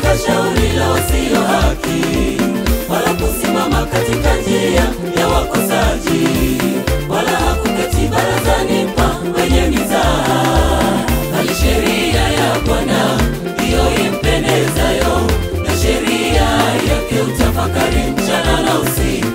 katika shauri la wasio haki, wala kusimama katika njia ya wakosaji, wala hakuketi barazani pa wenye mizaha. Bali sheria ya Bwana ndiyo impendezayo, na sheria yake utafakari mchana na usiku.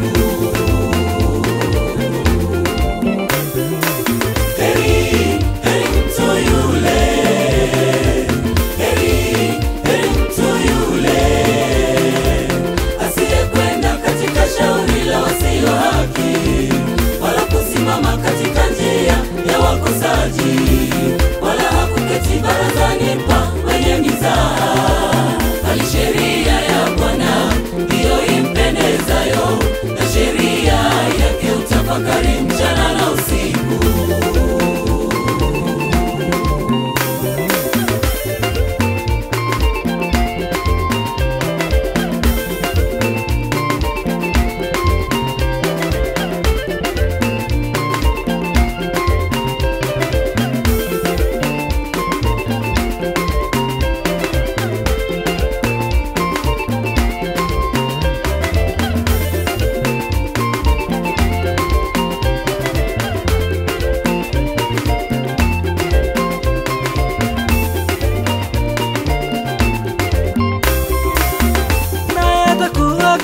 Katika njia ya wakosaji, wala hakuketi barazani pa wenye mizaha. Bali sheria ya Bwana ndiyo impendezayo, na sheria yake utafakari mchana na usiku.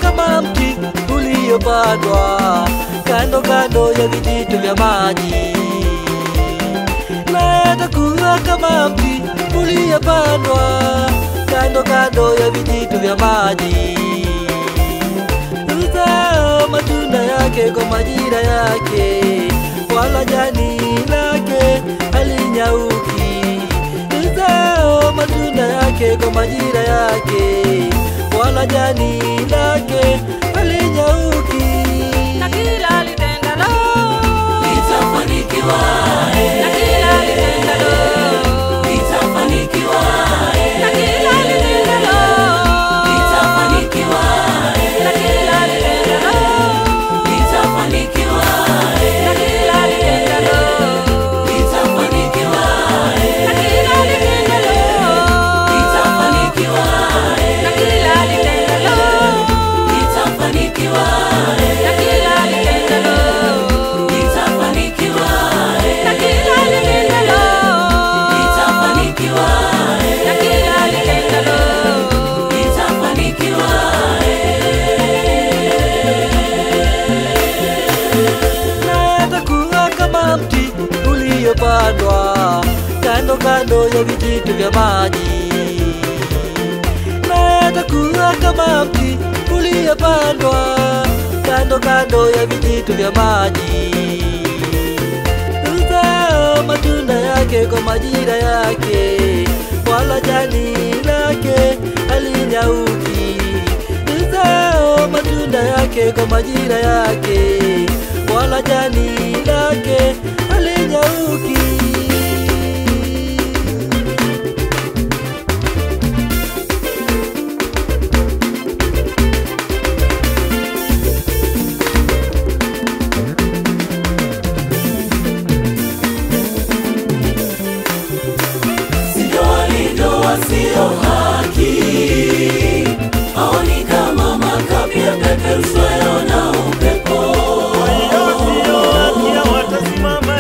Kama mti uliopandwa kando kando ya vijito vya maji, na atakuwa kama mti uliopandwa kando kando ya vijito vya maji. Uzao matunda yake kwa majira yake, wala jani lake halinyauki. Uzao matunda yake kwa majira yake, wala jani lake halinyauki. Na kila litendalo litafanikiwa, na kila litendalo litafanikiwa, na kila litendalo litafanikiwa, na kila litendalo litafanikiwa, na kila litendalo litafanikiwa, na kila litendalo litafanikiwa, na kila litendalo litafanikiwa, na kila litendalo litafanikiwa, na kila litendalo litafanikiwa, na kila litendalo litafanikiwa. Na atakuwa kama mti uliopandwa kando kando ya vijito vya maji, na atakuwa kama mti uliopandwa kando kando ya vijito vya maji. Uzao matunda yake kwa majira yake, wala jani lake halinyauki. Uzao matunda yake kwa majira yake, wala jani lake halinyauki. Sio walivyo wasio haki, hao ni kama makapi yapeperushwayo na upepo. Wasio haki hawatasimama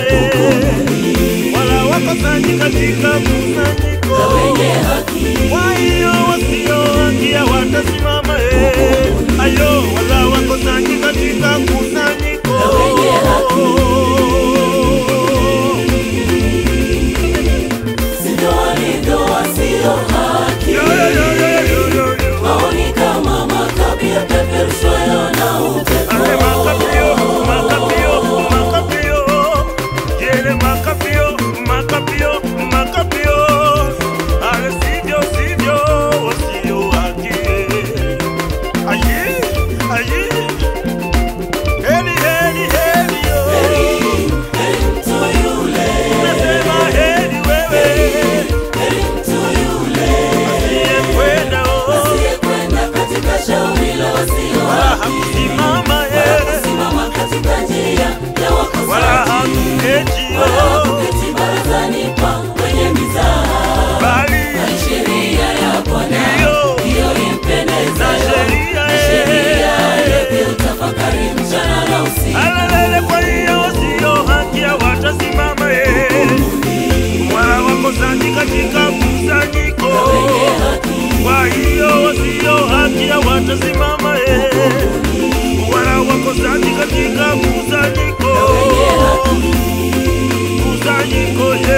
njia watasimama, wala wakosaji katika kusanyiko, kusanyiko.